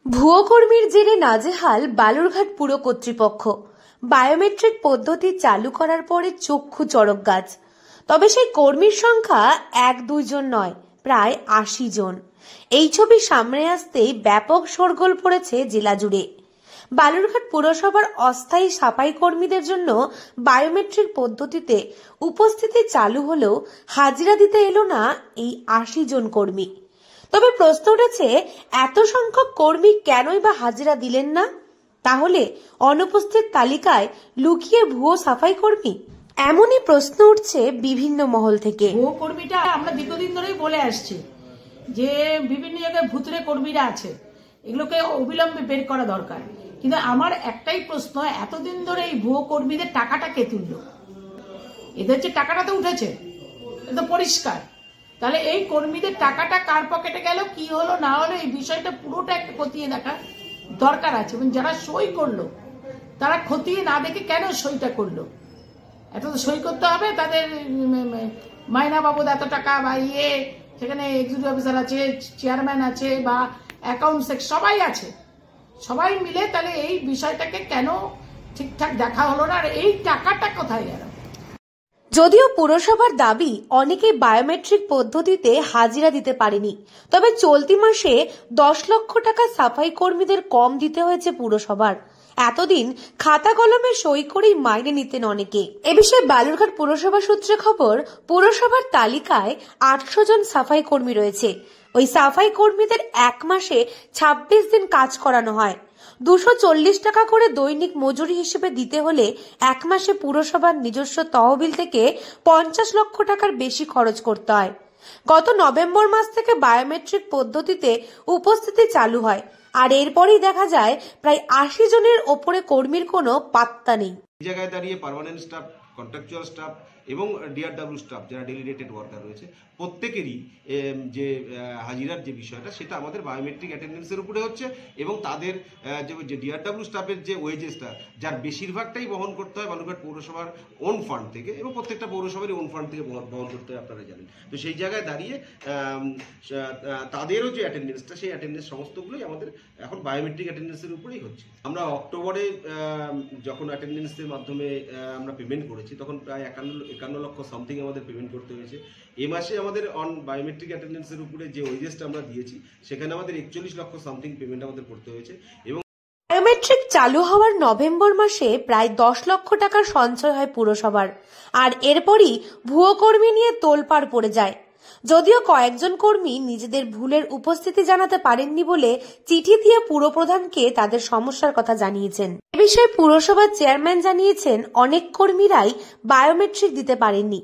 ভুয়ো কর্মীর জেরে নাজেহাল বালুরঘাট পুর কর্তৃপক্ষ। বায়োমেট্রিক পদ্ধতি চালু করার পরে চক্ষু চড়ক গাছ। তবে সেই কর্মীর সংখ্যা 1-2 জন নয়, প্রায় 80 জন। এই ছবি সামনে আসতেই ব্যাপক শোরগোল পড়েছে জেলা জুড়ে। বালুরঘাট পুরসভার অস্থায়ী সাফাই কর্মীদের জন্য বায়োমেট্রিক পদ্ধতিতে উপস্থিতি চালু হলেও হাজিরা দিতে এলো না এই 80 জন কর্মী। তবে প্রশ্ন উঠেছে, এত সংখ্যক কর্মী কেনই বা হাজিরা দিলেন না? তাহলে অনুপস্থিত তালিকায় লুকিয়ে ভুয়ো সাফাই কর্মী? এমনই প্রশ্ন উঠছে বিভিন্ন মহল থেকে। ভুয়ো কর্মীটা আমরা দীর্ঘদিন ধরেই বলে আসছি যে বিভিন্ন জায়গায় ভুতুরে কর্মীরা আছে, এগুলোকে অবিলম্বে বের করা দরকার। কিন্তু আমার একটাই প্রশ্ন, এতদিন ধরে এই ভুয়ো কর্মীদের টাকাটা কে তুললো? এদের যে টাকাটা তো উঠেছে, এটা পরিষ্কার। তাহলে এই কর্মীদের টাকাটা কার পকেটে গেল, কি হলো না হলো, এই বিষয়টা পুরোটা একটা খতিয়ে দেখা দরকার আছে। এবং যারা সই করলো তারা খতিয়ে না দেখে কেন সইটা করলো? এত তো সই করতে হবে, তাদের মাইনা বাবদ এত টাকা বা সেখানে এক্সিকিউটিভ অফিসার আছে, চেয়ারম্যান আছে বা অ্যাকাউন্ট সবাই আছে, সবাই মিলে তাহলে এই বিষয়টাকে কেন ঠিকঠাক দেখা হলো না? আর এই টাকাটা কোথায় গেল? যদিও পুরসভার দাবি অনেকে বায়োমেট্রিক পদ্ধতিতে হাজিরা দিতে পারেনি, তবে চলতি মাসে 10 লক্ষ টাকা সাফাই কর্মীদের কম দিতে হয়েছে পুরসভার। এতদিন খাতা কলমে সই করেই মাইনে নিতেন অনেকে। এ বিষয়ে বালুরঘাট পুরসভা সূত্রে খবর, পুরসভার তালিকায় 800 জন সাফাই কর্মী রয়েছে। ওই সাফাই কর্মীদের এক মাসে 26 দিন কাজ করানো হয়। 240 টাকা করে দৈনিক মজুরি হিসেবে দিতে হলে এক মাসে পুরসভার নিজস্ব তহবিল থেকে 50 লক্ষ টাকার বেশি খরচ করতে হয়। গত নভেম্বর মাস থেকে বায়োমেট্রিক পদ্ধতিতে উপস্থিতি চালু হয়, আর এরপরেই দেখা যায় প্রায় 80 জনের ওপরে কর্মীর কোনো পাত্তা নেই। এই জায়গায় দাঁড়িয়ে পার্মানেন্ট স্টাফ, কন্ট্রাকচুয়াল স্টাফ এবং ডিআরডব্লিউ স্টাফ যারা ডেলিগেটেড ওয়ার্কার রয়েছে, প্রত্যেকেরই যে হাজিরার যে বিষয়টা সেটা আমাদের বায়োমেট্রিক অ্যাটেন্ডেন্সের উপরে হচ্ছে। এবং তাদের যে ডিআরডব্লিউ স্টাফের যে ওয়েজেসটা, যার বেশিরভাগটাই বহন করতে হয় বালুরঘাট পৌরসভার ওন ফান্ড থেকে, এবং প্রত্যেকটা পৌরসভারই ওন ফান্ড থেকে বহন করতে হয়, আপনারা জানেন। তো সেই জায়গায় দাঁড়িয়ে তাদেরও যে অ্যাটেন্ডেন্সটা, সেই অ্যাটেন্ডেন্স সমস্তগুলোই আমাদের এখন বায়োমেট্রিক অ্যাটেন্ডেন্সের উপরেই হচ্ছে। আমরা অক্টোবরে যখন অ্যাটেন্ডেন্সের মাধ্যমে আমরা পেমেন্ট করেছি, তখন প্রায় 51 লক্ষ সামথিং আমাদের পেমেন্ট করতে হয়েছে। এই মাসে আমাদের অন বায়োমেট্রিক অ্যাটেন্ডেন্সের উপরে যে ওয়েজেসটা আমরা দিয়েছি, সেখানে আমাদের 41 লক্ষ সামথিং পেমেন্ট আমাদের করতে হয়েছে। এবং বায়োমেট্রিক চালু হওয়ার নভেম্বর মাসে প্রায় 10 লক্ষ টাকার সঞ্চয় হয় পুরসভার, আর এরপরই ভুয়ো কর্মী নিয়ে তোলপাড় পড়ে যায়। যদিও কয়েকজন কর্মী নিজেদের ভুলের উপস্থিতি জানাতে পারেননি বলে চিঠি দিয়ে পুরপ্রধানকে তাদের সমস্যার কথা জানিয়েছেন। এ বিষয়ে পুরসভার চেয়ারম্যান জানিয়েছেন, অনেক কর্মীরাই বায়োমেট্রিক দিতে পারেননি।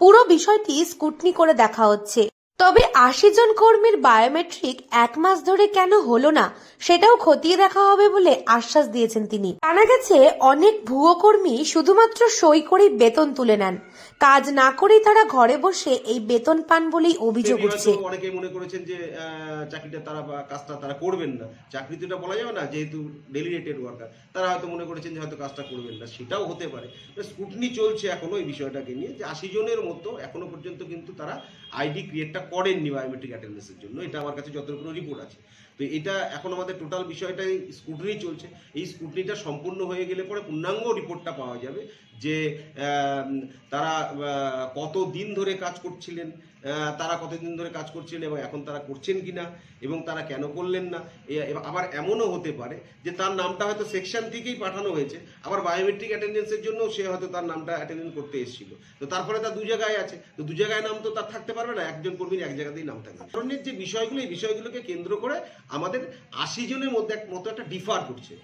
পুরো বিষয়টি স্কুটনি করে দেখা হচ্ছে। তবে 80 জন কর্মীর বায়োমেট্রিক এক মাস ধরে কেন হলো না, সেটাও খতিয়ে দেখা হবে বলে আশ্বাস দিয়েছেন তিনি। জানা গেছে, অনেক ভুয়ো কর্মী শুধুমাত্র সই করেই বেতন তুলে নেন, কাজ না করেই তারা ঘরে বসে এই বেতন পান বলেই অভিযোগ উঠছে। অনেকে মনে করেছেন যে চাকরিটা তারা বা কাজটা তারা করবেন না, চাকরি তো এটা বলা যাবে না, যেহেতু ডেলিগেটেড ওয়ার্কার, তারা হয়তো মনে করেছেন যে হয়তো কাজটা করবেন না, সেটাও হতে পারে। স্কুটনি চলছে এখনো এই বিষয়টাকে নিয়ে, যে 80 জনের মতো এখনো পর্যন্ত কিন্তু তারা আইডি ক্রিয়েটটা করেননি বায়োমেট্রিক অ্যাটেন্ডেন্সের জন্য। এটা আমার কাছে যতটুকু রিপোর্ট আছে। তো এটা এখন আমাদের টোটাল বিষয়টাই স্কুটনি চলছে। এই স্কুটনিটা সম্পূর্ণ হয়ে গেলে পরে পূর্ণাঙ্গ রিপোর্টটা পাওয়া যাবে যে তারা কতদিন ধরে কাজ করছিলেন, এবং এখন তারা করছেন কিনা, এবং তারা কেন করলেন না। আবার এমনও হতে পারে যে তার নামটা হয়তো সেকশন থেকেই পাঠানো হয়েছে, আবার বায়োমেট্রিক অ্যাটেন্ডেন্সের জন্য সে হয়তো তার নামটা অ্যাটেন্ডেন্স করতে এসেছিল, তো তারপরে তার 2 জায়গায় আছে, তো 2 জায়গায় নাম তো তার থাকতে পারবে না, একজন কর্মীর এক জায়গাতেই নাম থাকবে। ধরনের যে বিষয়গুলো, এই বিষয়গুলোকে কেন্দ্র করে আমাদের 80 জনের মধ্যে একটা ডিফার করছে।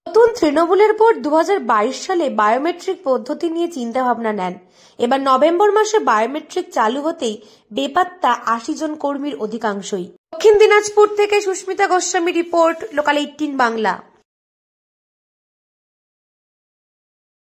নতুন তৃণমূলের বোর্ড 2022 সালে বায়োমেট্রিক পদ্ধতি নিয়ে চিন্তা ভাবনা নেন। এবার নভেম্বর মাসে বায়োমেট্রিক চালু হতেই বেপাত্তা 80 জন কর্মীর অধিকাংশই। দক্ষিণ দিনাজপুর থেকে সুস্মিতা গোস্বামী রিপোর্ট, লোকাল 18 বাংলা।